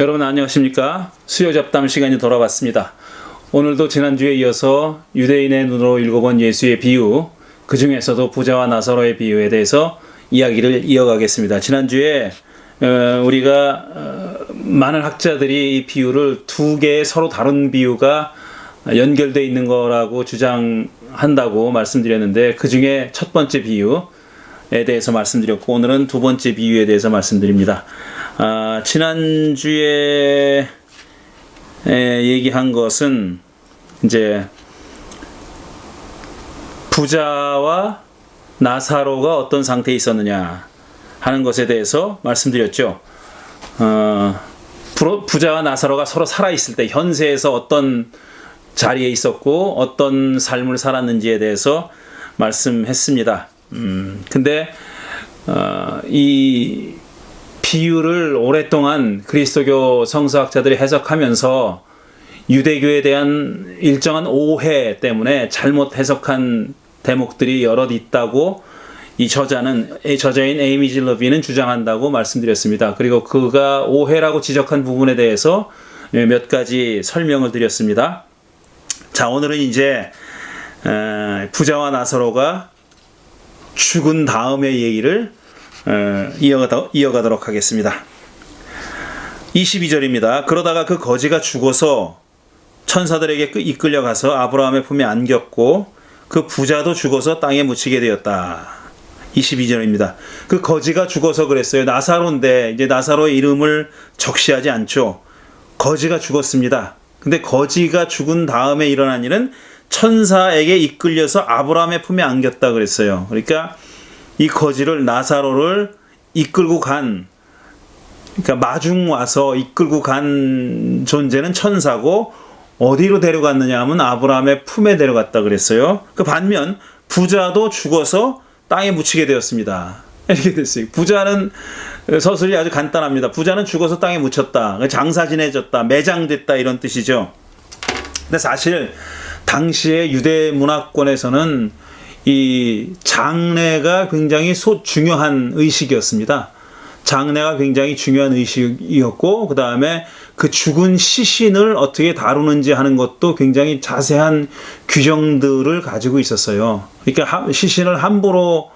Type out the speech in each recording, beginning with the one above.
여러분 안녕하십니까? 수요 잡담 시간이 돌아왔습니다. 오늘도 지난주에 이어서 유대인의 눈으로 읽어본 예수의 비유, 그 중에서도 부자와 나사로의 비유에 대해서 이야기를 이어가겠습니다. 지난주에 우리가 많은 학자들이 이 비유를 두 개의 서로 다른 비유가 연결되어 있는 거라고 주장한다고 말씀드렸는데, 그 중에 첫 번째 비유에 대해서 말씀드렸고, 오늘은 두 번째 비유에 대해서 말씀드립니다. 지난주에 얘기한 것은 이제 부자와 나사로가 어떤 상태에 있었느냐 하는 것에 대해서 말씀드렸죠. 부자와 나사로가 서로 살아있을 때 현세에서 어떤 자리에 있었고 어떤 삶을 살았는지에 대해서 말씀했습니다. 근데 이 비유를 오랫동안 그리스도교 성서학자들이 해석하면서 유대교에 대한 일정한 오해 때문에 잘못 해석한 대목들이 여럿 있다고 이 저자인 에이미 지 러비는 주장한다고 말씀드렸습니다. 그리고 그가 오해라고 지적한 부분에 대해서 몇 가지 설명을 드렸습니다. 자, 오늘은 이제 부자와 나사로가 죽은 다음의 얘기를 이어가도록 하겠습니다. 22절입니다. 그러다가 그 거지가 죽어서 천사들에게 이끌려가서 아브라함의 품에 안겼고 그 부자도 죽어서 땅에 묻히게 되었다. 22절입니다. 그 거지가 죽어서 그랬어요. 나사로인데 이제 나사로의 이름을 적시하지 않죠. 거지가 죽었습니다. 근데 거지가 죽은 다음에 일어난 일은 천사에게 이끌려서 아브라함의 품에 안겼다 그랬어요. 그러니까 이 거지를, 나사로를 이끌고 간, 그러니까 마중 와서 이끌고 간 존재는 천사고, 어디로 데려갔느냐 하면 아브라함의 품에 데려갔다 그랬어요. 그 반면 부자도 죽어서 땅에 묻히게 되었습니다. 이렇게 됐어요. 부자는 서술이 아주 간단합니다. 부자는 죽어서 땅에 묻혔다, 장사 지내졌다, 매장됐다, 이런 뜻이죠. 근데 사실 당시의 유대 문화권에서는 이 장례가 굉장히 중요한 의식이었습니다. 장례가 굉장히 중요한 의식이었고, 그 다음에 그 죽은 시신을 어떻게 다루는지 하는 것도 굉장히 자세한 규정들을 가지고 있었어요. 그러니까 시신을 함부로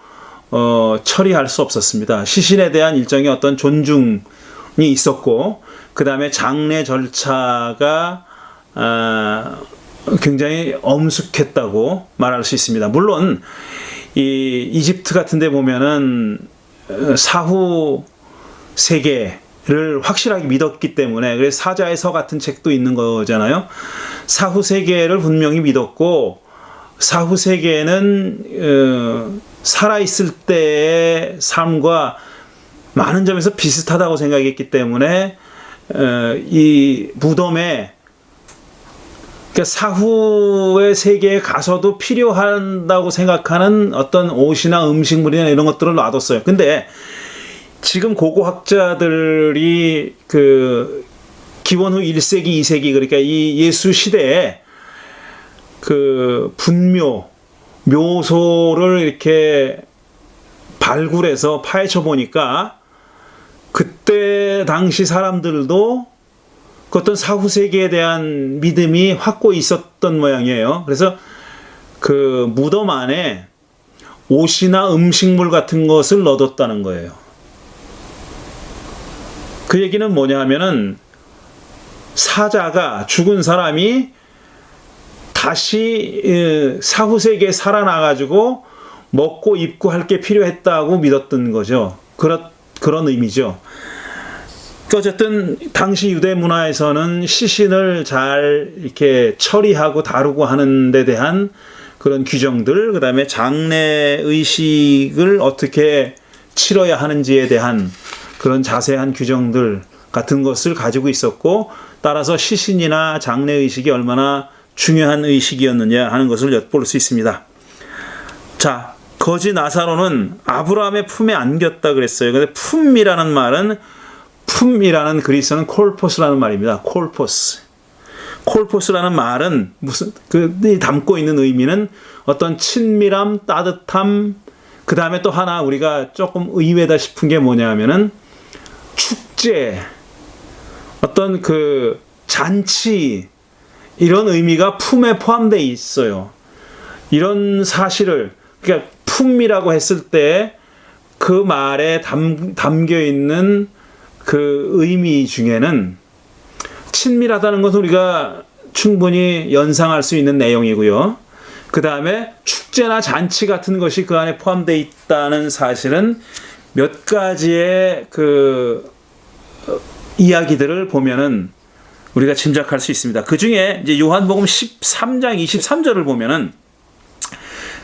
처리할 수 없었습니다. 시신에 대한 일정의 어떤 존중이 있었고, 그 다음에 장례 절차가 굉장히 엄숙했다고 말할 수 있습니다. 물론 이 이집트 같은 데 보면은 사후 세계를 확실하게 믿었기 때문에, 그래서 사자의 서 같은 책도 있는 거잖아요. 사후 세계를 분명히 믿었고, 사후 세계는 살아있을 때의 삶과 많은 점에서 비슷하다고 생각했기 때문에 이 무덤에, 그러니까 사후의 세계에 가서도 필요한다고 생각하는 어떤 옷이나 음식물이나 이런 것들을 놔뒀어요. 근데 지금 고고학자들이 그 기원 후 1세기, 2세기, 그러니까 이 예수 시대에 그 묘소를 이렇게 발굴해서 파헤쳐 보니까 그때 당시 사람들도 그 어떤 사후 세계에 대한 믿음이 확고히 있었던 모양이에요. 그래서 그 무덤 안에 옷이나 음식물 같은 것을 넣어뒀다는 거예요. 그 얘기는 뭐냐 하면은, 사자가, 죽은 사람이 다시 사후 세계에 살아나가지고 먹고 입고 할 게 필요했다고 믿었던 거죠. 그런 의미죠. 어쨌든 당시 유대 문화에서는 시신을 잘 이렇게 처리하고 다루고 하는 데 대한 그런 규정들, 그 다음에 장례 의식을 어떻게 치러야 하는지에 대한 그런 자세한 규정들 같은 것을 가지고 있었고, 따라서 시신이나 장례 의식이 얼마나 중요한 의식이었느냐 하는 것을 엿볼 수 있습니다. 자, 거지 나사로는 아브라함의 품에 안겼다 그랬어요. 근데 품이라는 말은, 품이라는 그리스어는 콜포스라는 말입니다. 콜포스라는 말은 담고 있는 의미는 어떤 친밀함, 따뜻함, 그 다음에 또 하나 우리가 조금 의외다 싶은 게 뭐냐 하면은 축제, 어떤 그 잔치 이런 의미가 품에 포함되어 있어요. 이런 사실을 그러니까 품이라고 했을 때 그 말에 담겨 있는 그 의미 중에는 친밀하다는 것은 우리가 충분히 연상할 수 있는 내용이고요. 그 다음에 축제나 잔치 같은 것이 그 안에 포함되어 있다는 사실은 몇 가지의 그 이야기들을 보면은 우리가 짐작할 수 있습니다. 그 중에 이제 요한복음 13장 23절을 보면은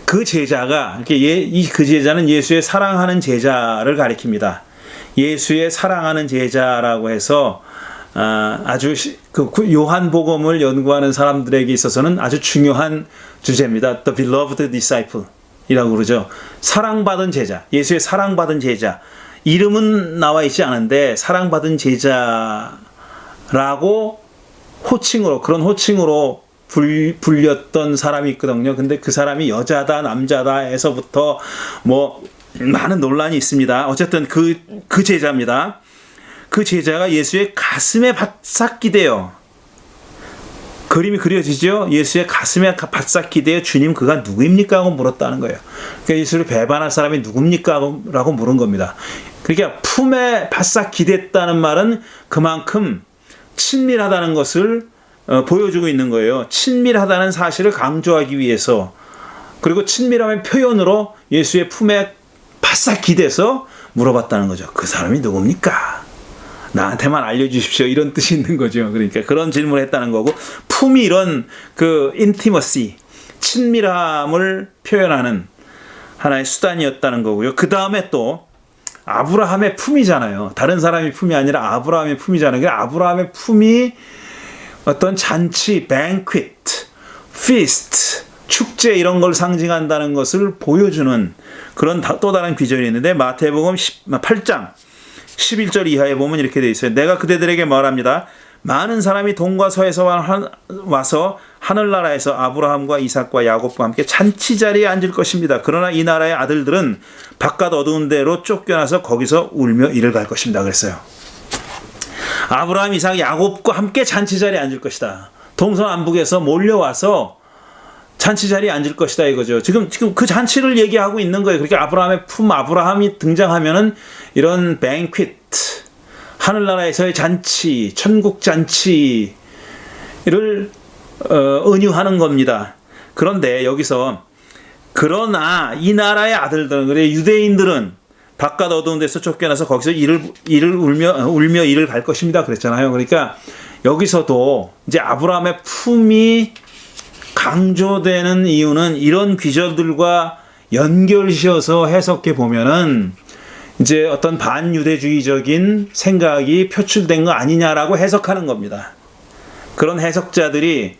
그 제자가 그 제자는 예수의 사랑하는 제자를 가리킵니다. 예수의 사랑하는 제자라고 해서 아주 그 요한복음을 연구하는 사람들에게 있어서는 아주 중요한 주제입니다. The beloved disciple 이라고 그러죠. 사랑받은 제자, 예수의 사랑받은 제자. 이름은 나와 있지 않은데 사랑받은 제자라고 그런 호칭으로 불렸던 사람이 있거든요. 근데 그 사람이 여자다 남자다 해서부터 뭐 많은 논란이 있습니다. 어쨌든 그 제자입니다. 그 제자가 예수의 가슴에 바싹 기대요. 그림이 그려지죠? 예수의 가슴에 바싹 기대어 주님 그가 누구입니까? 하고 물었다는 거예요. 그러니까 예수를 배반할 사람이 누굽니까? 라고 물은 겁니다. 그러니까 품에 바싹 기댔다는 말은 그만큼 친밀하다는 것을 보여주고 있는 거예요. 친밀하다는 사실을 강조하기 위해서 그리고 친밀함의 표현으로 예수의 품에 바싹 기대서 물어봤다는 거죠. 그 사람이 누굽니까? 나한테만 알려주십시오. 이런 뜻이 있는 거죠. 그러니까 그런 질문을 했다는 거고 품이 이런 그 인티머시, 친밀함을 표현하는 하나의 수단이었다는 거고요. 그 다음에 또 아브라함의 품이잖아요. 다른 사람의 품이 아니라 아브라함의 품이잖아요. 아브라함의 품이 어떤 잔치, banquet, feast, 축제 이런 걸 상징한다는 것을 보여주는 그런 또 다른 귀절이 있는데 마태복음 8장 11절 이하에 보면 이렇게 되어 있어요. 내가 그대들에게 말합니다. 많은 사람이 동과 서에서 와서 하늘나라에서 아브라함과 이삭과 야곱과 함께 잔치 자리에 앉을 것입니다. 그러나 이 나라의 아들들은 바깥 어두운 데로 쫓겨나서 거기서 울며 이를 갈 것입니다. 그랬어요. 아브라함, 이삭, 야곱과 함께 잔치 자리에 앉을 것이다. 동서남북에서 몰려와서 잔치 자리에 앉을 것이다 이거죠. 지금 그 잔치를 얘기하고 있는 거예요. 그렇게 아브라함의 품, 아브라함이 등장하면은 이런 뱅퀴트, 하늘나라에서의 잔치, 천국 잔치를 은유하는 겁니다. 그런데 여기서 그러나 이 나라의 아들들은 그래 유대인들은 바깥 어두운 데서 쫓겨나서 거기서 울며 이를 갈 것입니다. 그랬잖아요. 그러니까 여기서도 이제 아브라함의 품이 강조되는 이유는 이런 귀절들과 연결시어서 해석해 보면은 이제 어떤 반유대주의적인 생각이 표출된 거 아니냐라고 해석하는 겁니다. 그런 해석자들이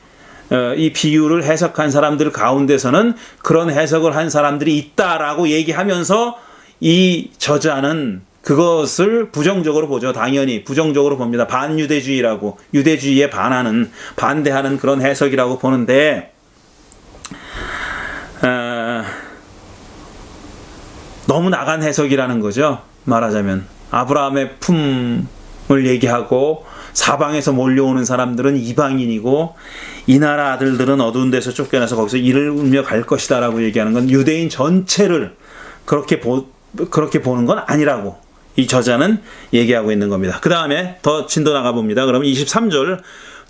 이 비유를 해석한 사람들 가운데서는 그런 해석을 한 사람들이 있다라고 얘기하면서 이 저자는 그것을 부정적으로 보죠. 당연히 부정적으로 봅니다. 반유대주의라고 유대주의에 반대하는 그런 해석이라고 보는데 너무 나간 해석이라는 거죠. 말하자면 아브라함의 품을 얘기하고 사방에서 몰려오는 사람들은 이방인이고 이 나라 아들들은 어두운 데서 쫓겨나서 거기서 이를 울며 갈 것이다 라고 얘기하는 건 유대인 전체를 그렇게 보는 건 아니라고 이 저자는 얘기하고 있는 겁니다. 그 다음에 더 진도 나가 봅니다. 그러면 23절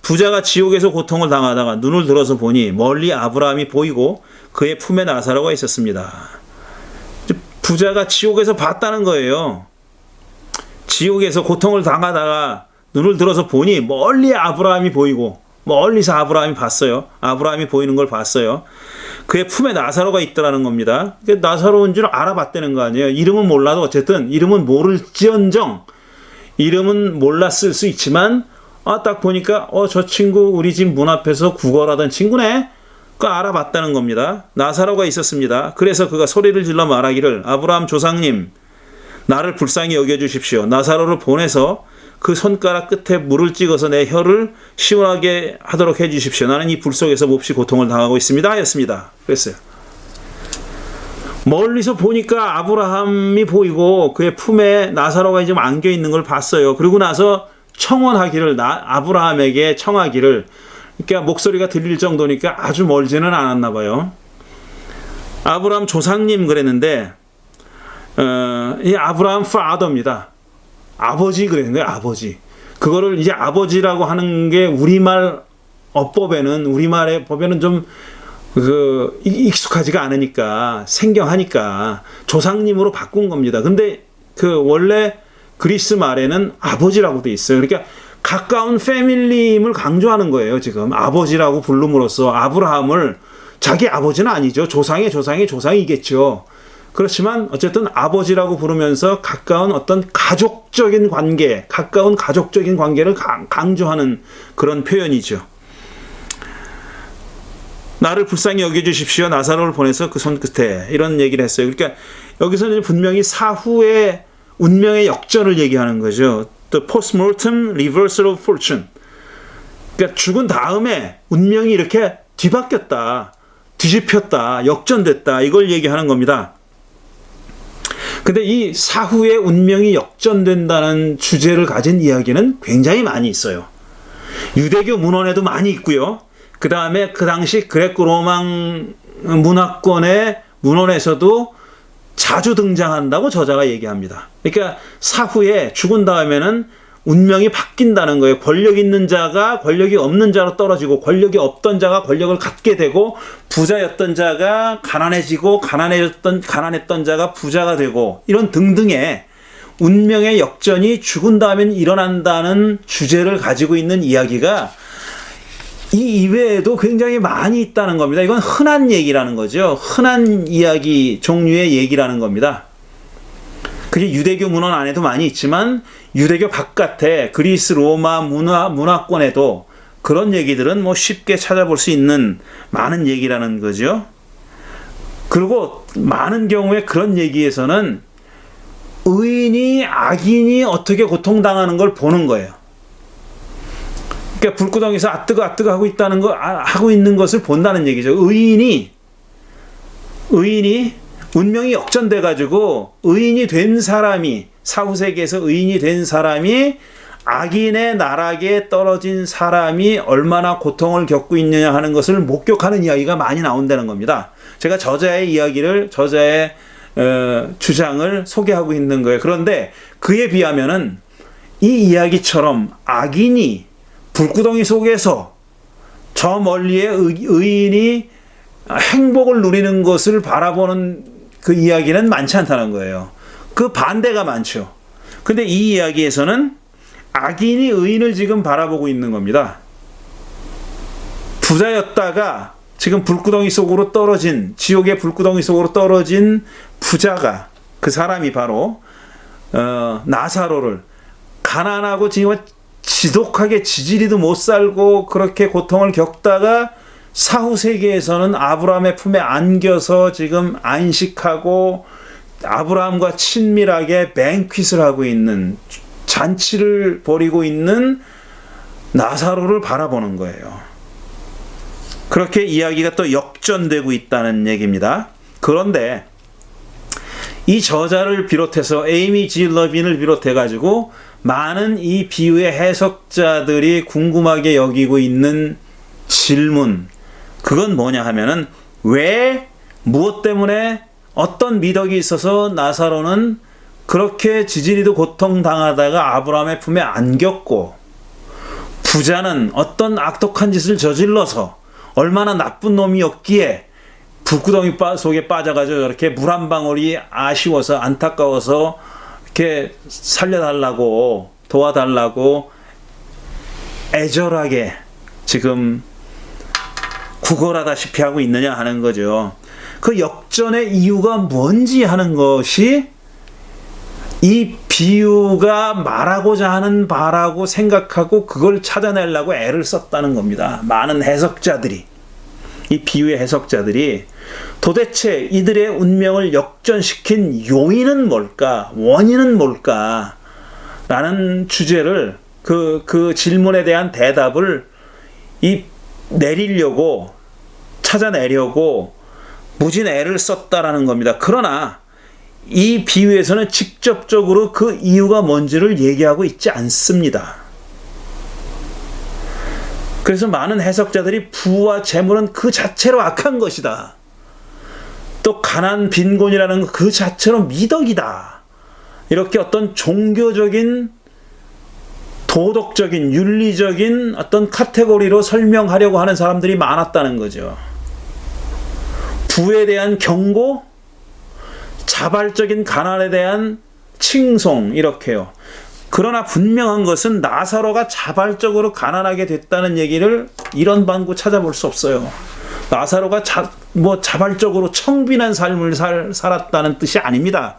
부자가 지옥에서 고통을 당하다가 눈을 들어서 보니 멀리 아브라함이 보이고 그의 품에 나사로가 있었습니다. 부자가 지옥에서 봤다는 거예요. 지옥에서 고통을 당하다가 눈을 들어서 보니 멀리 아브라함이 보이고 멀리서 아브라함이 봤어요. 아브라함이 보이는 걸 봤어요. 그의 품에 나사로가 있더라는 겁니다. 나사로인 줄 알아봤다는 거 아니에요. 이름은 몰라도 어쨌든 이름은 모를지언정 이름은 몰랐을 수 있지만 딱 보니까 저 친구 우리 집 문 앞에서 구걸하던 친구네. 그 알아봤다는 겁니다. 나사로가 있었습니다. 그래서 그가 소리를 질러 말하기를 아브라함 조상님 나를 불쌍히 여겨주십시오. 나사로를 보내서 그 손가락 끝에 물을 찍어서 내 혀를 시원하게 하도록 해주십시오. 나는 이 불 속에서 몹시 고통을 당하고 있습니다. 하였습니다. 그랬어요. 멀리서 보니까 아브라함이 보이고 그의 품에 나사로가 지금 안겨 있는 걸 봤어요. 그리고 나서 청원하기를, 아브라함에게 청하기를, 그러니까 목소리가 들릴 정도니까 아주 멀지는 않았나 봐요. 아브라함 조상님 그랬는데 이 아브라함 father입니다. 아버지 그랬는 거예요. 아버지. 그거를 이제 아버지라고 하는 게 우리말 어법에는, 우리말의 법에는 좀 익숙하지가 않으니까, 생경하니까 조상님으로 바꾼 겁니다. 근데 그 원래 그리스 말에는 아버지라고 돼 있어요. 그러니까 가까운 패밀리임을 강조하는 거예요. 지금 아버지라고 부름으로써 아브라함을, 자기 아버지는 아니죠. 조상이겠죠. 그렇지만 어쨌든 아버지라고 부르면서 가까운 어떤 가족적인 관계, 가까운 가족적인 관계를 강조하는 그런 표현이죠. 나를 불쌍히 여겨주십시오. 나사로를 보내서 그 손끝에, 이런 얘기를 했어요. 그러니까 여기서는 분명히 사후의 운명의 역전을 얘기하는 거죠. The postmortem reversal of fortune. 그러니까 죽은 다음에 운명이 이렇게 뒤바뀌었다, 뒤집혔다, 역전됐다, 이걸 얘기하는 겁니다. 근데 이 사후의 운명이 역전된다는 주제를 가진 이야기는 굉장히 많이 있어요. 유대교 문헌에도 많이 있고요. 그 다음에 그 당시 그레코 로망 문화권의 문헌에서도 자주 등장한다고 저자가 얘기합니다. 그러니까 사후에 죽은 다음에는 운명이 바뀐다는 거예요. 권력 있는 자가 권력이 없는 자로 떨어지고, 권력이 없던 자가 권력을 갖게 되고, 부자였던 자가 가난해지고, 가난했던 자가 부자가 되고, 이런 등등의 운명의 역전이 죽은 다음엔 일어난다는 주제를 가지고 있는 이야기가 이 이외에도 굉장히 많이 있다는 겁니다. 이건 흔한 얘기라는 거죠. 흔한 이야기 종류의 얘기라는 겁니다. 그게 유대교 문헌 안에도 많이 있지만 유대교 바깥에 그리스 로마 문화권에도 그런 얘기들은 뭐 쉽게 찾아볼 수 있는 많은 얘기라는 거죠. 그리고 많은 경우에 그런 얘기에서는 의인이 악인이 어떻게 고통당하는 걸 보는 거예요. 그러니까 불구덩이에서 아뜨거 하고 하고 있는 것을 본다는 얘기죠. 의인이 운명이 역전돼 가지고 의인이 된 사람이, 사후 세계에서 의인이 된 사람이 악인의 나락에 떨어진 사람이 얼마나 고통을 겪고 있느냐 하는 것을 목격하는 이야기가 많이 나온다는 겁니다. 제가 저자의 주장을 소개하고 있는 거예요. 그런데 그에 비하면은 이 이야기처럼 악인이 불구덩이 속에서 저 멀리에 의인이 행복을 누리는 것을 바라보는 그 이야기는 많지 않다는 거예요. 그 반대가 많죠. 근데 이 이야기에서는 악인이 의인을 지금 바라보고 있는 겁니다. 부자였다가 지금 불구덩이 속으로 떨어진, 지옥의 불구덩이 속으로 떨어진 부자가, 그 사람이 바로 나사로를, 가난하고 지금 지독하게 지지리도 못 살고 그렇게 고통을 겪다가 사후 세계에서는 아브라함의 품에 안겨서 지금 안식하고 아브라함과 친밀하게 뱅퀴스를 하고 있는, 잔치를 벌이고 있는 나사로를 바라보는 거예요. 그렇게 이야기가 또 역전되고 있다는 얘기입니다. 그런데 이 저자를 비롯해서 에이미 G. 러빈을 비롯해 가지고 많은 이 비유의 해석자들이 궁금하게 여기고 있는 질문, 그건 뭐냐 하면은, 왜, 무엇 때문에, 어떤 미덕이 있어서 나사로는 그렇게 지지리도 고통당하다가 아브라함의 품에 안겼고, 부자는 어떤 악독한 짓을 저질러서 얼마나 나쁜 놈이었기에 불구덩이 속에 빠져가지고 이렇게 물 한 방울이 아쉬워서, 안타까워서 이렇게 살려달라고, 도와달라고 애절하게 지금 구걸하다시피 하고 있느냐 하는 거죠. 그 역전의 이유가 뭔지 하는 것이 이 비유가 말하고자 하는 바라고 생각하고 그걸 찾아내려고 애를 썼다는 겁니다. 많은 해석자들이, 이 비유의 해석자들이 도대체 이들의 운명을 역전시킨 요인은 뭘까? 원인은 뭘까? 라는 주제를, 그 질문에 대한 대답을 찾아내려고 무진 애를 썼다라는 겁니다. 그러나 이 비유에서는 직접적으로 그 이유가 뭔지를 얘기하고 있지 않습니다. 그래서 많은 해석자들이 부와 재물은 그 자체로 악한 것이다. 또 가난, 빈곤이라는 그 자체로 미덕이다. 이렇게 어떤 종교적인, 도덕적인, 윤리적인 어떤 카테고리로 설명하려고 하는 사람들이 많았다는 거죠. 부에 대한 경고, 자발적인 가난에 대한 칭송, 이렇게요. 그러나 분명한 것은 나사로가 자발적으로 가난하게 됐다는 얘기를 이런 방구 찾아볼 수 없어요. 나사로가 자발적으로 청빈한 삶을 살았다는 뜻이 아닙니다.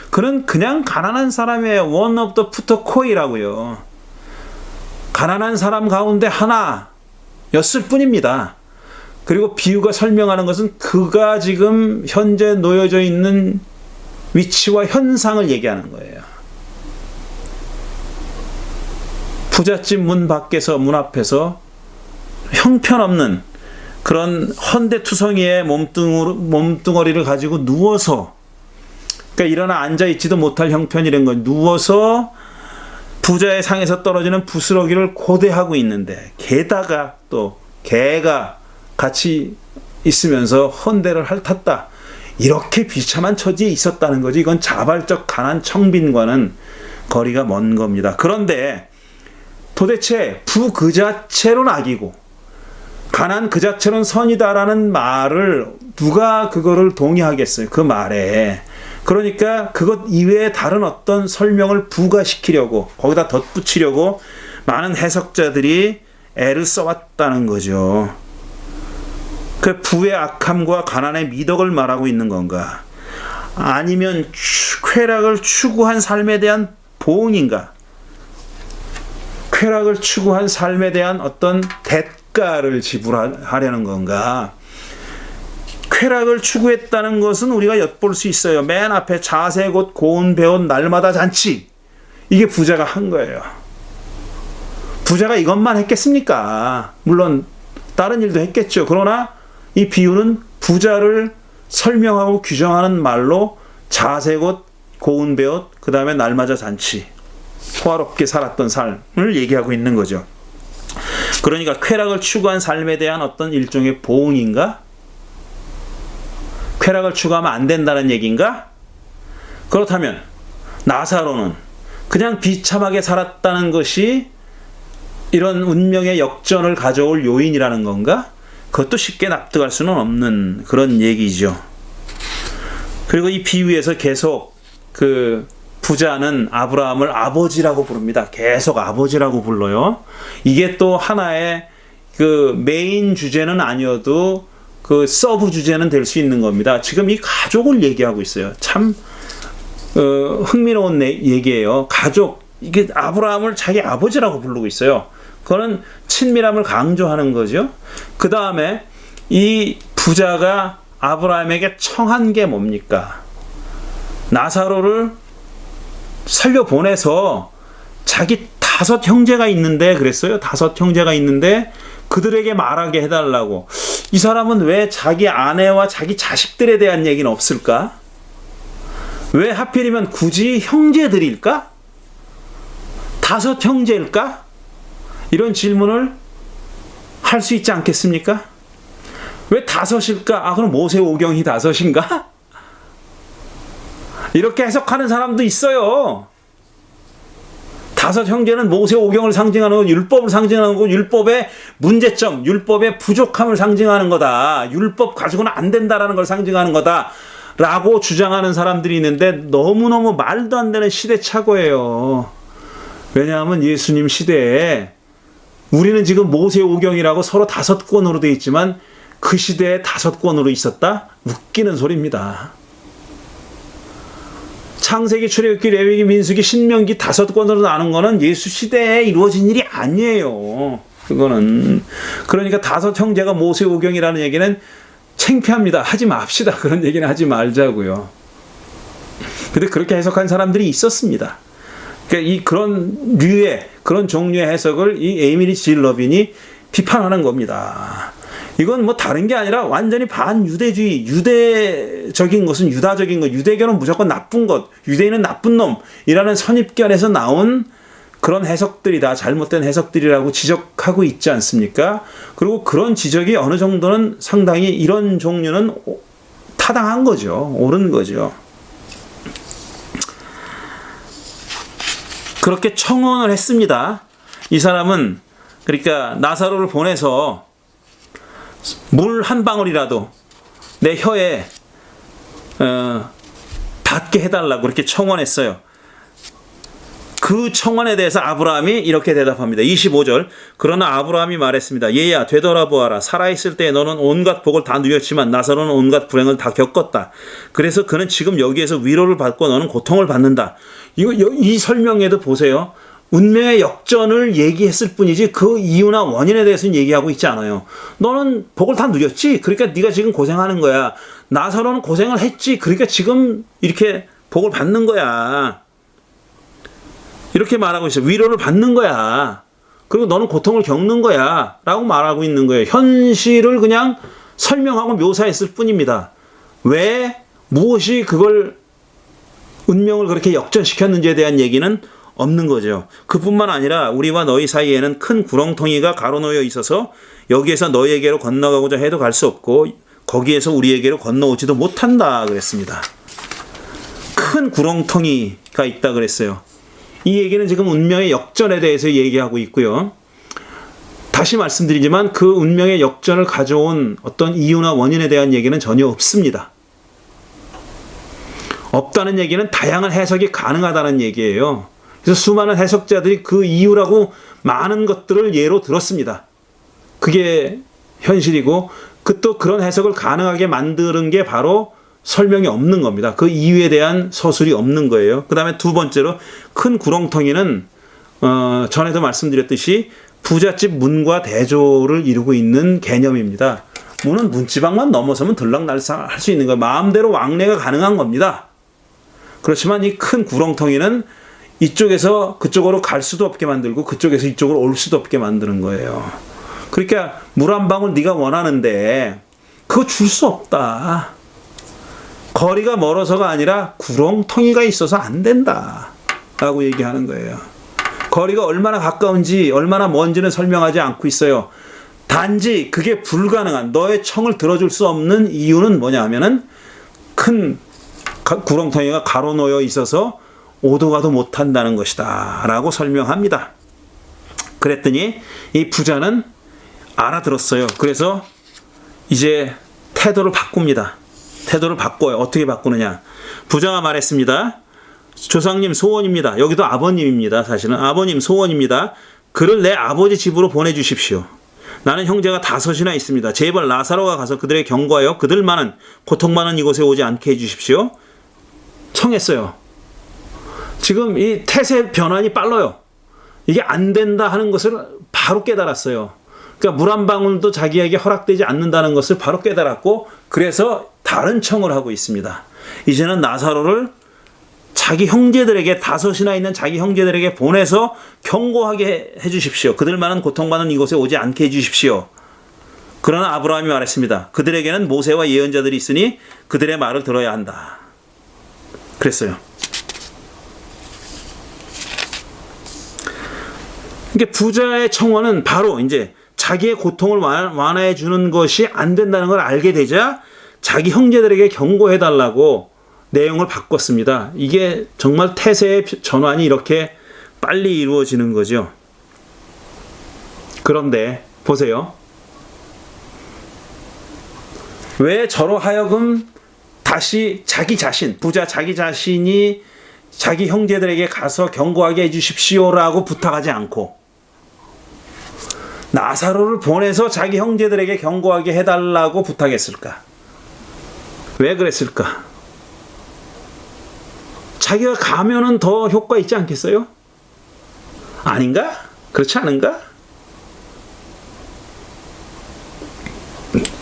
그는 그냥 가난한 사람이에요. one of the 푸터코이라고요. 가난한 사람 가운데 하나였을 뿐입니다. 그리고 비유가 설명하는 것은 그가 지금 현재 놓여져 있는 위치와 현상을 얘기하는 거예요. 부잣집 문 밖에서, 문 앞에서 형편없는 그런 헌데투성이의 몸뚱어리를 가지고 누워서, 그러니까 일어나 앉아있지도 못할 형편이란 건, 누워서 부자의 상에서 떨어지는 부스러기를 고대하고 있는데, 게다가 또 개가 같이 있으면서 헌데를 핥았다. 이렇게 비참한 처지에 있었다는 거지. 이건 자발적 가난 청빈과는 거리가 먼 겁니다. 그런데 도대체 부 그 자체로는 악이고 가난 그 자체로는 선이다라는 말을 누가 그거를 동의하겠어요? 그 말에. 그러니까 그것 이외에 다른 어떤 설명을 부과시키려고, 거기다 덧붙이려고 많은 해석자들이 애를 써왔다는 거죠. 그 부의 악함과 가난의 미덕을 말하고 있는 건가? 아니면 쾌락을 추구한 삶에 대한 보응인가? 쾌락을 추구한 삶에 대한 어떤 대가를 지불하려는 건가? 쾌락을 추구했다는 것은 우리가 엿볼 수 있어요. 맨 앞에 자세 곧 고운 배옷 날마다 잔치. 이게 부자가 한 거예요. 부자가 이것만 했겠습니까? 물론 다른 일도 했겠죠. 그러나 이 비유는 부자를 설명하고 규정하는 말로 자세 곧 고운 배옷, 그 다음에 날마다 잔치, 호화롭게 살았던 삶을 얘기하고 있는 거죠. 그러니까 쾌락을 추구한 삶에 대한 어떤 일종의 보응인가? 쾌락을 추구하면 안 된다는 얘기인가? 그렇다면 나사로는 그냥 비참하게 살았다는 것이 이런 운명의 역전을 가져올 요인이라는 건가? 그것도 쉽게 납득할 수는 없는 그런 얘기죠. 그리고 이 비유에서 계속 그 부자는 아브라함을 아버지라고 부릅니다. 계속 아버지라고 불러요. 이게 또 하나의 그 메인 주제는 아니어도 그 서브 주제는 될 수 있는 겁니다. 지금 이 가족을 얘기하고 있어요. 참 흥미로운 얘기예요. 가족, 이게 아브라함을 자기 아버지라고 부르고 있어요. 그거는 친밀함을 강조하는 거죠. 그 다음에 이 부자가 아브라함에게 청한 게 뭡니까? 나사로를 살려보내서 자기 5 형제가 있는데 그랬어요. 5 형제가 있는데 그들에게 말하게 해달라고. 이 사람은 왜 자기 아내와 자기 자식들에 대한 얘기는 없을까? 왜 하필이면 굳이 형제들일까? 5 형제일까? 이런 질문을 할 수 있지 않겠습니까? 왜 5일까? 그럼 모세오경이 5인가? 이렇게 해석하는 사람도 있어요. 5 형제는 모세오경을 상징하는 거, 율법을 상징하는 거고, 율법의 문제점, 율법의 부족함을 상징하는 거다. 율법 가지고는 안 된다라는 걸 상징하는 거다. 라고 주장하는 사람들이 있는데 너무너무 말도 안 되는 시대착오예요. 왜냐하면 예수님 시대에 우리는 지금 모세오경이라고 서로 5권으로 되어 있지만 그 시대에 5권으로 있었다? 웃기는 소리입니다. 창세기, 출애굽기, 레위기, 민수기, 신명기 5권으로 나눈 거는 예수 시대에 이루어진 일이 아니에요. 그거는. 그러니까 5 형제가 모세오경이라는 얘기는 창피합니다. 하지 맙시다. 그런 얘기는 하지 말자고요. 근데 그렇게 해석한 사람들이 있었습니다. 그러니까 그런 류의, 그런 종류의 해석을 이 에이미리 질 러빈이 비판하는 겁니다. 이건 뭐 다른 게 아니라 완전히 반유대주의, 유대적인 것은 유다적인 것, 유대교는 무조건 나쁜 것, 유대인은 나쁜 놈이라는 선입견에서 나온 그런 해석들이 다 잘못된 해석들이라고 지적하고 있지 않습니까? 그리고 그런 지적이 어느 정도는 상당히 이런 종류는 타당한 거죠. 옳은 거죠. 그렇게 청혼을 했습니다. 이 사람은 그러니까 나사로를 보내서 물 한 방울이라도 내 혀에 닿게 해달라고 그렇게 청원했어요. 그 청원에 대해서 아브라함이 이렇게 대답합니다. 25절. 그러나 아브라함이 말했습니다. 얘야 되돌아보아라. 살아있을 때 너는 온갖 복을 다 누렸지만 나사로는 온갖 불행을 다 겪었다. 그래서 그는 지금 여기에서 위로를 받고 너는 고통을 받는다. 이 설명에도 보세요. 운명의 역전을 얘기했을 뿐이지 그 이유나 원인에 대해서는 얘기하고 있지 않아요. 너는 복을 다 누렸지? 그러니까 네가 지금 고생하는 거야. 나사로는 고생을 했지? 그러니까 지금 이렇게 복을 받는 거야. 이렇게 말하고 있어요. 위로를 받는 거야. 그리고 너는 고통을 겪는 거야. 라고 말하고 있는 거예요. 현실을 그냥 설명하고 묘사했을 뿐입니다. 왜, 무엇이 그걸 운명을 그렇게 역전시켰는지에 대한 얘기는 없는 거죠. 그뿐만 아니라 우리와 너희 사이에는 큰 구렁텅이가 가로놓여 있어서 여기에서 너희에게로 건너가고자 해도 갈 수 없고 거기에서 우리에게로 건너오지도 못한다 그랬습니다. 큰 구렁텅이가 있다 그랬어요. 이 얘기는 지금 운명의 역전에 대해서 얘기하고 있고요. 다시 말씀드리지만 그 운명의 역전을 가져온 어떤 이유나 원인에 대한 얘기는 전혀 없습니다. 없다는 얘기는 다양한 해석이 가능하다는 얘기예요. 그래서 수많은 해석자들이 그 이유라고 많은 것들을 예로 들었습니다. 그게 현실이고 또 그런 해석을 가능하게 만드는 게 바로 설명이 없는 겁니다. 그 이유에 대한 서술이 없는 거예요. 그 다음에 두 번째로 큰 구렁텅이는 전에도 말씀드렸듯이 부잣집 문과 대조를 이루고 있는 개념입니다. 문은 문지방만 넘어서면 들락날락 할 수 있는 거예요. 마음대로 왕래가 가능한 겁니다. 그렇지만 이 큰 구렁텅이는 이쪽에서 그쪽으로 갈 수도 없게 만들고 그쪽에서 이쪽으로 올 수도 없게 만드는 거예요. 그러니까 물 한 방울 네가 원하는데 그거 줄 수 없다. 거리가 멀어서가 아니라 구렁텅이가 있어서 안 된다 라고 얘기하는 거예요. 거리가 얼마나 가까운지 얼마나 먼지는 설명하지 않고 있어요. 단지 그게 불가능한 너의 청을 들어줄 수 없는 이유는 뭐냐 하면은 큰 구렁텅이가 가로놓여 있어서 오도 가도 못한다는 것이다 라고 설명합니다. 그랬더니 이 부자는 알아들었어요. 그래서 이제 태도를 바꿉니다. 태도를 바꿔요. 어떻게 바꾸느냐. 부자가 말했습니다. 조상님 소원입니다. 여기도 아버님입니다. 사실은 아버님 소원입니다. 그를 내 아버지 집으로 보내주십시오. 나는 형제가 5이나 있습니다. 제발 나사로가 가서 그들에게 경고하여 그들 많은 고통 많은 이곳에 오지 않게 해주십시오. 청했어요. 지금 이 태세 변환이 빨라요. 이게 안 된다 하는 것을 바로 깨달았어요. 그러니까 물 한 방울도 자기에게 허락되지 않는다는 것을 바로 깨달았고 그래서 다른 청을 하고 있습니다. 이제는 나사로를 자기 형제들에게 5이나 있는 자기 형제들에게 보내서 경고하게 해주십시오. 그들만은 고통받는 이곳에 오지 않게 해주십시오. 그러나 아브라함이 말했습니다. 그들에게는 모세와 예언자들이 있으니 그들의 말을 들어야 한다. 그랬어요. 그러니까 부자의 청원은 바로 이제 자기의 고통을 완화해 주는 것이 안 된다는 걸 알게 되자 자기 형제들에게 경고해달라고 내용을 바꿨습니다. 이게 정말 태세의 전환이 이렇게 빨리 이루어지는 거죠. 그런데 보세요. 왜 저로 하여금 다시 자기 자신, 부자 자기 자신이 자기 형제들에게 가서 경고하게 해주십시오라고 부탁하지 않고 나사로를 보내서 자기 형제들에게 경고하게 해달라고 부탁했을까? 왜 그랬을까? 자기가 가면은 더 효과 있지 않겠어요? 아닌가? 그렇지 않은가?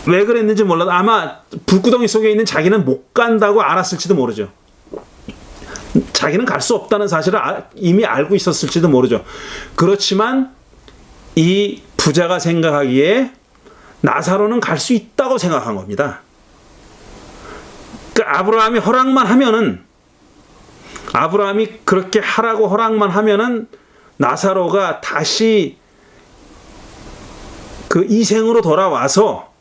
왜 그랬는지 몰라도 아마 불구덩이 속에 있는 자기는 못 간다고 알았을지도 모르죠. 자기는 갈 수 없다는 사실을 이미 알고 있었을지도 모르죠. 그렇지만 이 부자가 생각하기에 나사로는 갈 수 있다고 생각한 겁니다. 그 아브라함이 허락만 하면은 아브라함이 그렇게 하라고 허락만 하면은 나사로가 다시 그 이생으로 돌아와서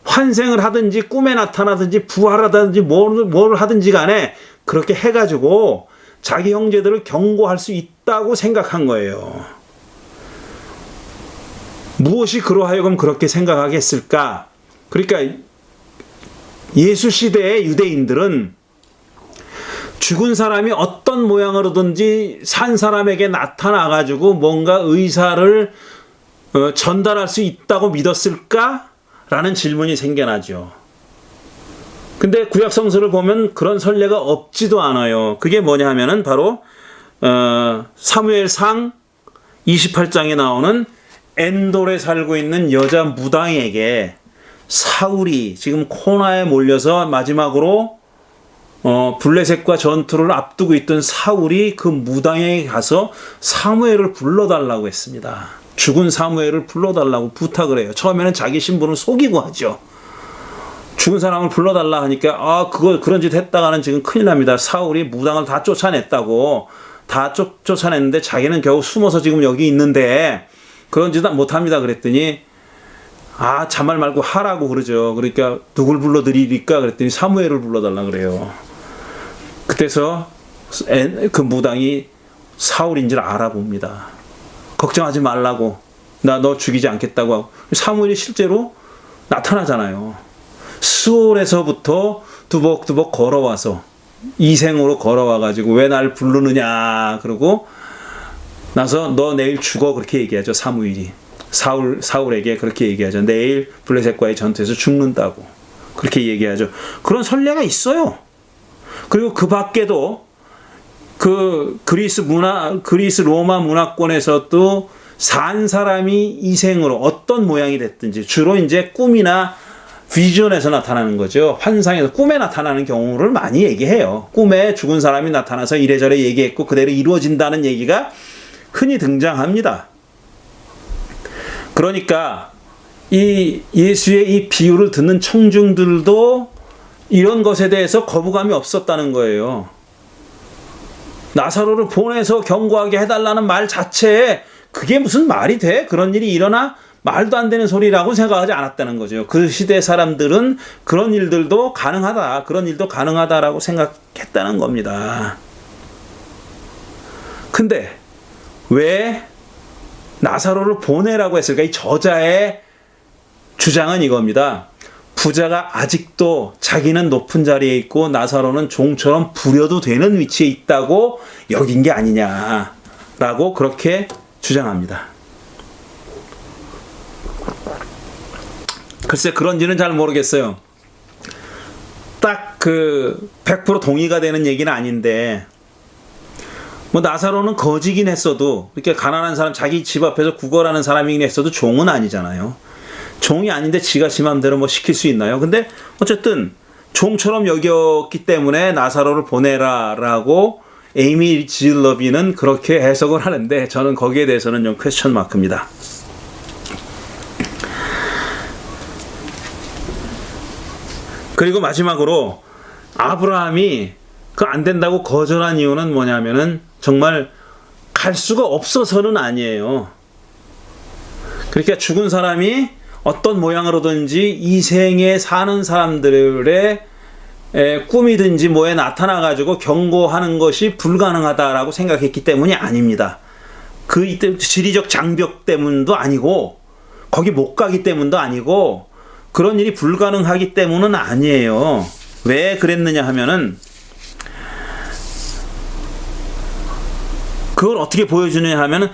환생을 하든지 꿈에 나타나든지 부활하든지 뭘 하든지 간에 그렇게 해가지고 자기 형제들을 경고할 수 있다고 생각한 거예요. 무엇이 그러하여금 그렇게 생각하게 했을까? 그러니까 예수 시대의 유대인들은 죽은 사람이 어떤 모양으로든지 산 사람에게 나타나가지고 뭔가 의사를 전달할 수 있다고 믿었을까? 라는 질문이 생겨나죠. 근데 구약 성서를 보면 그런 선례가 없지도 않아요. 그게 뭐냐 하면은 바로 사무엘상 28장에 나오는 엔돌에 살고 있는 여자 무당에게 사울이 지금 코나에 몰려서 마지막으로 블레셋과 전투를 앞두고 있던 사울이 그 무당에게 가서 사무엘을 불러달라고 했습니다. 죽은 사무엘을 불러달라고 부탁을 해요. 처음에는 자기 신분을 속이고 하죠. 죽은 사람을 불러달라 하니까 그런 짓 했다가는 지금 큰일 납니다. 사울이 무당을 다 쫓아냈다고. 다 쫓아냈는데 자기는 겨우 숨어서 지금 여기 있는데 그런 짓 못합니다. 그랬더니 잔말 말고 하라고 그러죠. 그러니까 누굴 불러드리니까 그랬더니 사무엘을 불러달라 그래요. 그때서 그 무당이 사울인 줄 알아봅니다. 걱정하지 말라고. 나 너 죽이지 않겠다고 하고. 사무엘이 실제로 나타나잖아요. 스올에서부터 두벅두벅 걸어와서 이생으로 걸어와가지고 왜 날 부르느냐 그러고 나서 너 내일 죽어 그렇게 얘기하죠. 사무엘이 사울에게 그렇게 얘기하죠. 내일 블레셋과의 전투에서 죽는다고 그렇게 얘기하죠. 그런 선례가 있어요. 그리고 그 밖에도 그 그리스 로마 문화권에서도 산 사람이 이생으로 어떤 모양이 됐든지 주로 이제 꿈이나 비전에서 나타나는 거죠. 환상에서 꿈에 나타나는 경우를 많이 얘기해요. 꿈에 죽은 사람이 나타나서 이래저래 얘기했고 그대로 이루어진다는 얘기가 흔히 등장합니다. 그러니까 이 예수의 이 비유를 듣는 청중들도 이런 것에 대해서 거부감이 없었다는 거예요. 나사로를 보내서 경고하게 해달라는 말 자체에 그게 무슨 말이 돼? 그런 일이 일어나? 말도 안 되는 소리라고 생각하지 않았다는 거죠. 그 시대 사람들은 그런 일도 가능하다라고 생각했다는 겁니다. 근데 왜 나사로를 보내라고 했을까? 이 저자의 주장은 이겁니다. 부자가 아직도 자기는 높은 자리에 있고 나사로는 종처럼 부려도 되는 위치에 있다고 여긴 게 아니냐라고 그렇게 주장합니다. 글쎄 그런지는 잘 모르겠어요. 딱 100% 동의가 되는 얘기는 아닌데 뭐 나사로는 거지긴 했어도 이렇게 가난한 사람 자기 집 앞에서 구걸하는 사람이긴 했어도 종은 아니잖아요. 종이 아닌데 지가 지 맘대로 뭐 시킬 수 있나요? 근데 어쨌든 종처럼 여겼기 때문에 나사로를 보내라라고 에이미 질러비는 그렇게 해석을 하는데 저는 거기에 대해서는 좀 퀘스천 마크입니다. 그리고 마지막으로 아브라함이 그 안 된다고 거절한 이유는 뭐냐면은 정말 갈 수가 없어서는 아니에요. 그러니까 죽은 사람이 어떤 모양으로든지 이 생에 사는 사람들의 꿈이든지 뭐에 나타나가지고 경고하는 것이 불가능하다라고 생각했기 때문이 아닙니다. 그 이때 지리적 장벽 때문도 아니고 거기 못 가기 때문도 아니고 그런 일이 불가능하기 때문은 아니에요. 왜 그랬느냐 하면은 그걸 어떻게 보여주느냐 하면은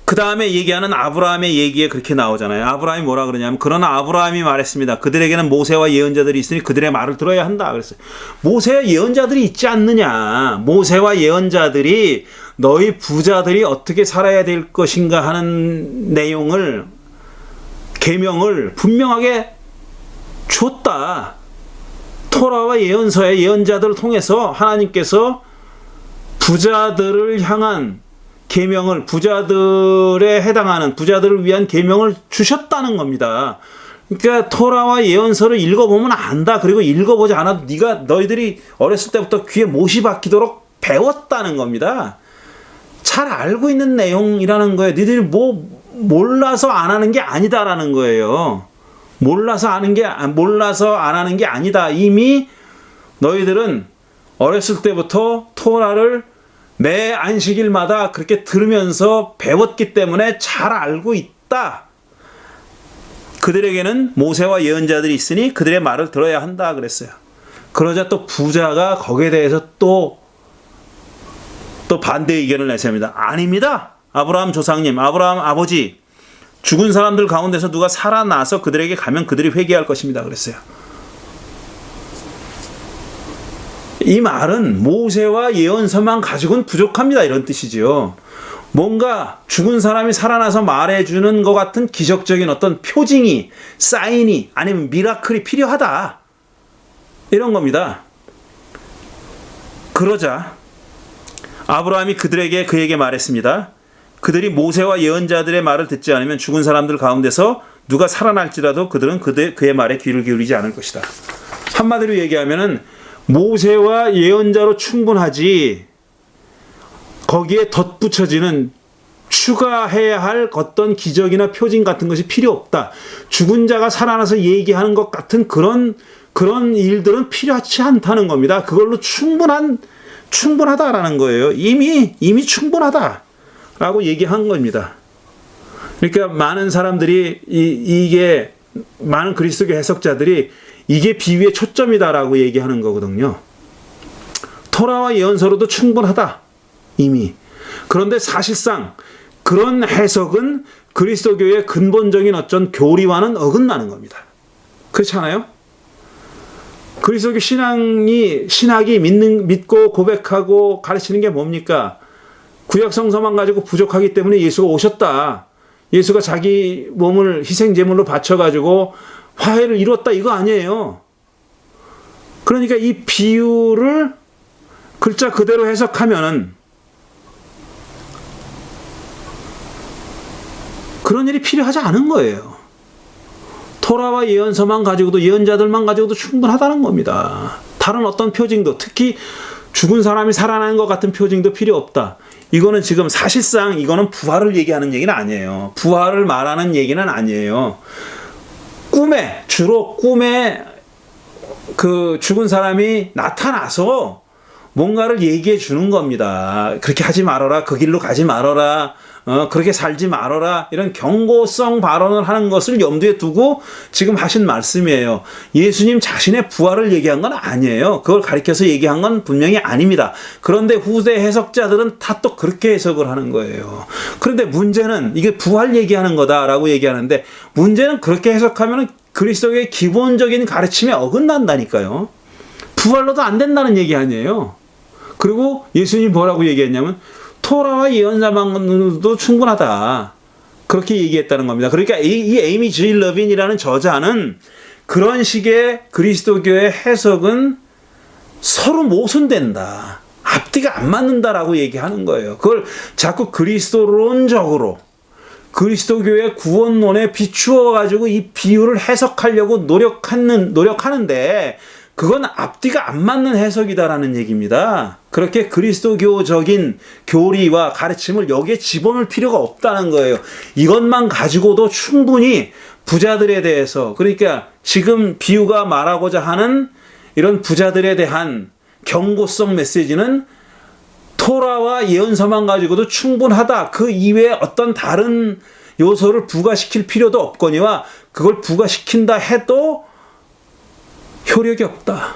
그 다음에 얘기하는 아브라함의 얘기에 그렇게 나오잖아요. 아브라함이 뭐라 그러냐면 그러나 아브라함이 말했습니다. 그들에게는 모세와 예언자들이 있으니 그들의 말을 들어야 한다. 그랬어요. 모세와 예언자들이 있지 않느냐. 모세와 예언자들이 너희 부자들이 어떻게 살아야 될 것인가 하는 내용을 계명을 분명하게 줬다. 토라와 예언서의 예언자들을 통해서 하나님께서 부자들을 향한 계명을 부자들에 해당하는 부자들을 위한 계명을 주셨다는 겁니다. 그러니까 토라와 예언서를 읽어보면 안다. 그리고 읽어보지 않아도 너희들이 어렸을 때부터 귀에 못이 박히도록 배웠다는 겁니다. 잘 알고 있는 내용이라는 거예요. 니들이 뭐 몰라서 안 하는 게 아니다라는 거예요. 몰라서 안 하는 게 아니다. 이미 너희들은 어렸을 때부터 토라를 매 안식일마다 그렇게 들으면서 배웠기 때문에 잘 알고 있다. 그들에게는 모세와 예언자들이 있으니 그들의 말을 들어야 한다 그랬어요. 그러자 또 부자가 거기에 대해서 또 반대 의견을 내세웁니다. 아닙니다. 아브라함 조상님, 아브라함 아버지, 죽은 사람들 가운데서 누가 살아나서 그들에게 가면 그들이 회개할 것입니다 그랬어요. 이 말은 모세와 예언서만 가지고는 부족합니다 이런 뜻이지요. 뭔가 죽은 사람이 살아나서 말해주는 것 같은 기적적인 어떤 표징이, 사인이, 아니면 미라클이 필요하다 이런 겁니다. 그러자 아브라함이 그에게 말했습니다. 그들이 모세와 예언자들의 말을 듣지 않으면 죽은 사람들 가운데서 누가 살아날지라도 그들은 그의 말에 귀를 기울이지 않을 것이다. 한마디로 얘기하면은 모세와 예언자로 충분하지 거기에 덧붙여지는 추가해야 할 어떤 기적이나 표징 같은 것이 필요 없다. 죽은 자가 살아나서 얘기하는 것 같은 그런 일들은 필요하지 않다는 겁니다. 그걸로 충분하다라는 거예요. 이미 충분하다라고 얘기한 겁니다. 그러니까 많은 사람들이 이게 많은 그리스도교 해석자들이 이게 비유의 초점이다라고 얘기하는 거거든요. 토라와 예언서로도 충분하다. 이미. 그런데 사실상 그런 해석은 그리스도교의 근본적인 어떤 교리와는 어긋나는 겁니다. 그렇지 않아요? 그리스도교 신학이 믿고 고백하고 가르치는 게 뭡니까? 구약 성서만 가지고 부족하기 때문에 예수가 오셨다. 예수가 자기 몸을 희생제물로 바쳐가지고 화해를 이뤘다 이거 아니에요. 그러니까 이 비유를 글자 그대로 해석하면은 그런 일이 필요하지 않은 거예요. 토라와 예언서만 가지고도 예언자들만 가지고도 충분하다는 겁니다. 다른 어떤 표징도 특히 죽은 사람이 살아나는 것 같은 표징도 필요 없다. 이거는 지금 사실상 이거는 부활을 얘기하는 얘기는 아니에요. 부활을 말하는 얘기는 아니에요. 주로 꿈에 그 죽은 사람이 나타나서 뭔가를 얘기해 주는 겁니다. 그렇게 하지 말아라. 그 길로 가지 말아라. 그렇게 살지 말아라. 이런 경고성 발언을 하는 것을 염두에 두고 지금 하신 말씀이에요. 예수님 자신의 부활을 얘기한 건 아니에요. 그걸 가리켜서 얘기한 건 분명히 아닙니다. 그런데 후대 해석자들은 다 또 그렇게 해석을 하는 거예요. 그런데 문제는 이게 부활 얘기하는 거다라고 얘기하는데 문제는 그렇게 해석하면 그리스도의 기본적인 가르침에 어긋난다니까요. 부활로도 안 된다는 얘기 아니에요. 그리고 예수님이 뭐라고 얘기했냐면 토라와 예언자만으로도 충분하다. 그렇게 얘기했다는 겁니다. 그러니까 이 에이미 G. 러빈이라는 저자는 그런 식의 그리스도교의 해석은 서로 모순된다. 앞뒤가 안 맞는다라고 얘기하는 거예요. 그걸 자꾸 그리스도론적으로 그리스도교의 구원론에 비추어 가지고 이 비유를 해석하려고 노력하는데 그건 앞뒤가 안 맞는 해석이다라는 얘기입니다. 그렇게 그리스도교적인 교리와 가르침을 여기에 집어넣을 필요가 없다는 거예요. 이것만 가지고도 충분히 부자들에 대해서, 그러니까 지금 비유가 말하고자 하는 이런 부자들에 대한 경고성 메시지는 토라와 예언서만 가지고도 충분하다. 그 이외에 어떤 다른 요소를 부과시킬 필요도 없거니와 그걸 부과시킨다 해도 효력이 없다.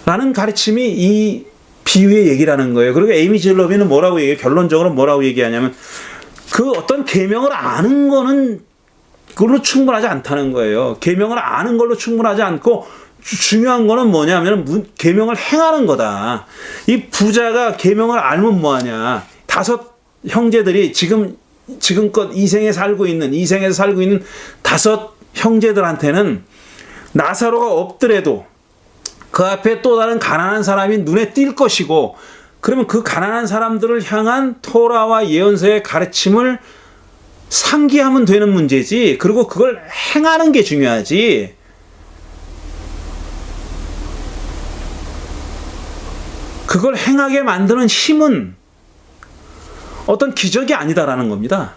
라는 가르침이 이 비유의 얘기라는 거예요. 그리고 에이미 G. 러빈은 뭐라고 얘기해요? 결론적으로 뭐라고 얘기하냐면 그 어떤 계명을 아는 거는 그걸로 충분하지 않다는 거예요. 계명을 아는 걸로 충분하지 않고 중요한 거는 뭐냐면 계명을 행하는 거다. 이 부자가 계명을 알면 뭐하냐. 5 형제들이 지금껏 이생에서 살고 있는 5 형제들한테는 나사로가 없더라도 그 앞에 또 다른 가난한 사람이 눈에 띌 것이고, 그러면 그 가난한 사람들을 향한 토라와 예언서의 가르침을 상기하면 되는 문제지, 그리고 그걸 행하는 게 중요하지. 그걸 행하게 만드는 힘은 어떤 기적이 아니다라는 겁니다.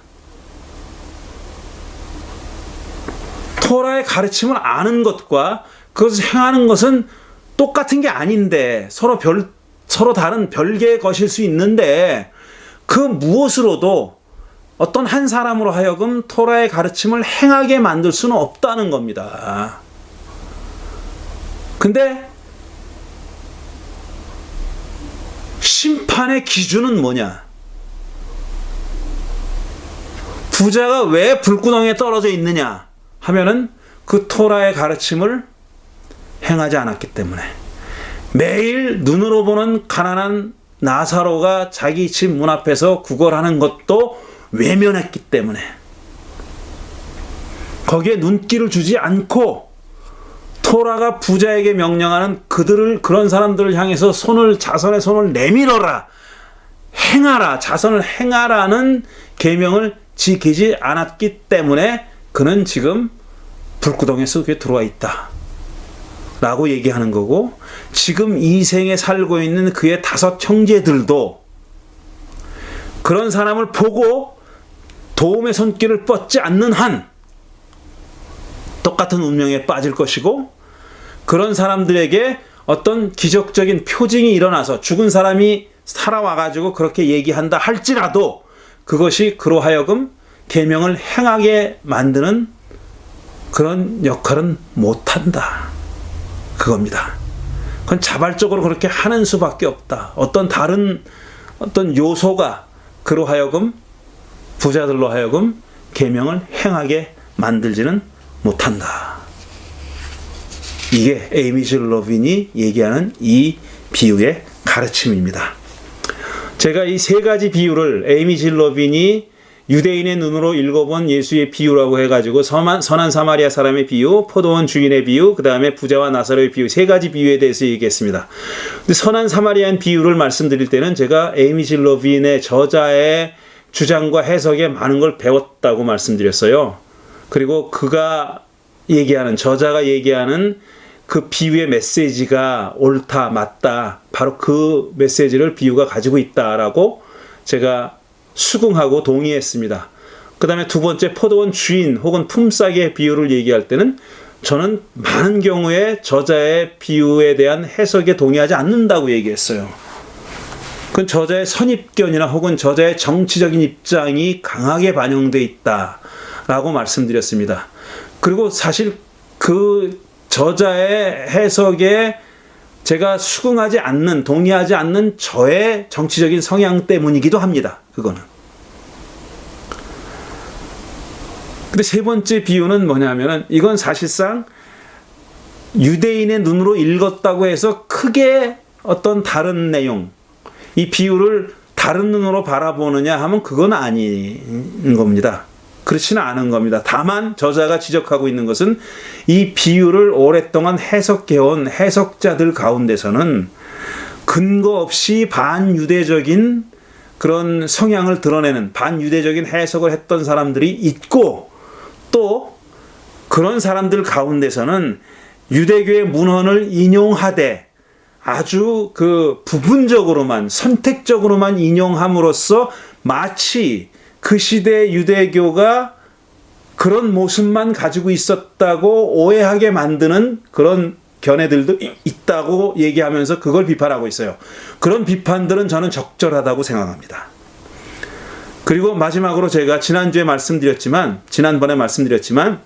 토라의 가르침을 아는 것과 그것을 행하는 것은 똑같은 게 아닌데 서로 다른 별개의 것일 수 있는데 그 무엇으로도 어떤 한 사람으로 하여금 토라의 가르침을 행하게 만들 수는 없다는 겁니다. 근데 심판의 기준은 뭐냐? 부자가 왜 불구덩이에 떨어져 있느냐 하면은 그 토라의 가르침을 행하지 않았기 때문에, 매일 눈으로 보는 가난한 나사로가 자기 집 문 앞에서 구걸하는 것도 외면했기 때문에, 거기에 눈길을 주지 않고 토라가 부자에게 명령하는 그런 사람들을 향해서 자선의 손을 내밀어라, 행하라, 자선을 행하라는 계명을 지키지 않았기 때문에 그는 지금 불구덩이 속에 들어와 있다 라고 얘기하는 거고, 지금 이 생에 살고 있는 그의 5 형제들도 그런 사람을 보고 도움의 손길을 뻗지 않는 한 똑같은 운명에 빠질 것이고, 그런 사람들에게 어떤 기적적인 표징이 일어나서 죽은 사람이 살아와가지고 그렇게 얘기한다 할지라도 그것이 그로 하여금 계명을 행하게 만드는 그런 역할은 못한다, 그겁니다. 그건 자발적으로 그렇게 하는 수밖에 없다. 어떤 다른 요소가 그로 하여금, 부자들로 하여금 계명을 행하게 만들지는 못한다. 이게 에이미 질 러빈이 얘기하는 이 비유의 가르침입니다. 제가 이 3가지 비유를 에이미 질 러빈이 유대인의 눈으로 읽어본 예수의 비유라고 해가지고 선한 사마리아 사람의 비유, 포도원 주인의 비유, 그 다음에 부자와 나사로의 비유, 3가지 비유에 대해서 얘기했습니다. 근데 선한 사마리아인 비유를 말씀드릴 때는 제가 에이미 질 러빈의 저자의 주장과 해석에 많은 걸 배웠다고 말씀드렸어요. 그리고 저자가 얘기하는 그 비유의 메시지가 옳다, 맞다, 바로 그 메시지를 비유가 가지고 있다라고 제가 수긍하고 동의했습니다. 그 다음에 2번째, 포도원 주인 혹은 품삯의 비유를 얘기할 때는 저는 많은 경우에 저자의 비유에 대한 해석에 동의하지 않는다고 얘기했어요. 그건 저자의 선입견이나 혹은 저자의 정치적인 입장이 강하게 반영되어 있다라고 말씀드렸습니다. 그리고 사실 그 저자의 해석에 제가 동의하지 않는 저의 정치적인 성향 때문이기도 합니다. 그거는. 근데 3번째 비유는 뭐냐면은, 이건 사실상 유대인의 눈으로 읽었다고 해서 크게 어떤 다른 내용, 이 비유를 다른 눈으로 바라보느냐 하면 그건 아닌 겁니다. 그렇지는 않은 겁니다. 다만 저자가 지적하고 있는 것은 이 비유를 오랫동안 해석해온 해석자들 가운데서는 근거 없이 반유대적인 그런 성향을 드러내는 반유대적인 해석을 했던 사람들이 있고, 또 그런 사람들 가운데서는 유대교의 문헌을 인용하되 아주 부분적으로만, 선택적으로만 인용함으로써 마치 그 시대의 유대교가 그런 모습만 가지고 있었다고 오해하게 만드는 그런 견해들도 있다고 얘기하면서 그걸 비판하고 있어요. 그런 비판들은 저는 적절하다고 생각합니다. 그리고 마지막으로 제가 지난번에 말씀드렸지만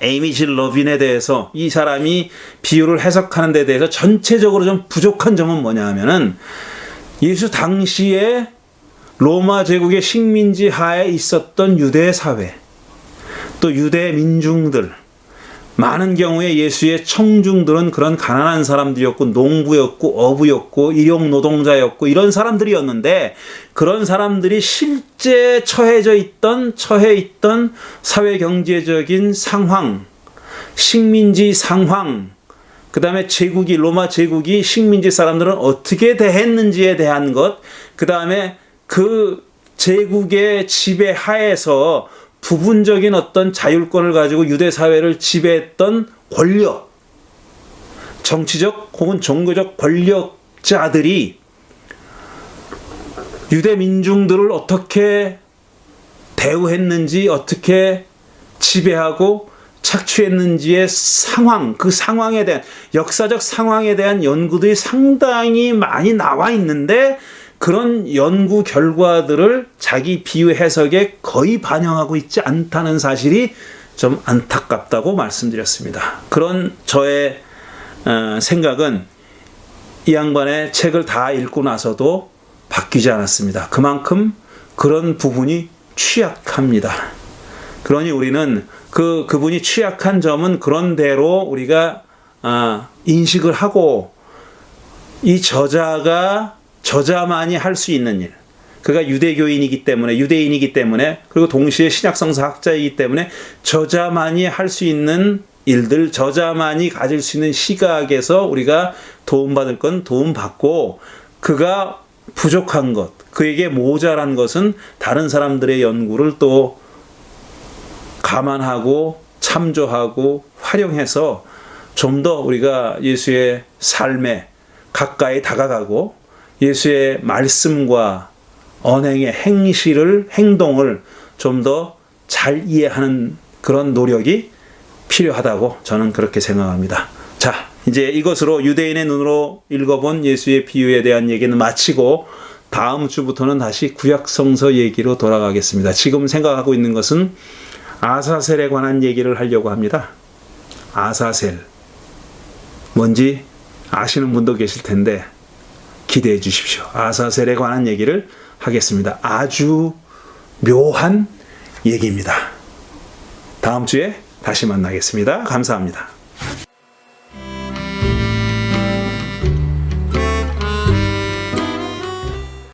에이미 질 러빈에 대해서, 이 사람이 비유를 해석하는 데 대해서 전체적으로 좀 부족한 점은 뭐냐 하면은, 예수 당시에 로마 제국의 식민지 하에 있었던 유대 사회, 또 유대 민중들, 많은 경우에 예수의 청중들은 그런 가난한 사람들이었고, 농부였고, 어부였고, 일용 노동자였고, 이런 사람들이었는데, 그런 사람들이 실제 처해 있던 사회 경제적인 상황, 식민지 상황, 그 다음에 로마 제국이 식민지 사람들은 어떻게 대했는지에 대한 것, 그 다음에 그 제국의 지배 하에서 부분적인 어떤 자율권을 가지고 유대 사회를 지배했던 권력, 정치적 혹은 종교적 권력자들이 유대 민중들을 어떻게 대우했는지, 어떻게 지배하고 착취했는지의 상황, 그 상황에 대한, 역사적 상황에 대한 연구들이 상당히 많이 나와 있는데 그런 연구 결과들을 자기 비유 해석에 거의 반영하고 있지 않다는 사실이 좀 안타깝다고 말씀드렸습니다. 그런 저의 생각은 이 양반의 책을 다 읽고 나서도 바뀌지 않았습니다. 그만큼 그런 부분이 취약합니다. 그러니 우리는 그분이 취약한 점은 그런 대로 우리가 인식을 하고, 이 저자만이 할 수 있는 일, 그가 유대인이기 때문에 그리고 동시에 신약성서학자이기 때문에 저자만이 할 수 있는 일들, 저자만이 가질 수 있는 시각에서 우리가 도움받을 건 도움받고, 그가 부족한 것, 그에게 모자란 것은 다른 사람들의 연구를 또 감안하고 참조하고 활용해서 좀 더 우리가 예수의 삶에 가까이 다가가고 예수의 말씀과 언행의 행동을 좀 더 잘 이해하는 그런 노력이 필요하다고 저는 그렇게 생각합니다. 자, 이제 이것으로 유대인의 눈으로 읽어본 예수의 비유에 대한 얘기는 마치고 다음 주부터는 다시 구약성서 얘기로 돌아가겠습니다. 지금 생각하고 있는 것은 아사셀에 관한 얘기를 하려고 합니다. 아사셀. 뭔지 아시는 분도 계실 텐데 기대해 주십시오. 아사셀에 관한 얘기를 하겠습니다. 아주 묘한 얘기입니다. 다음 주에 다시 만나겠습니다. 감사합니다.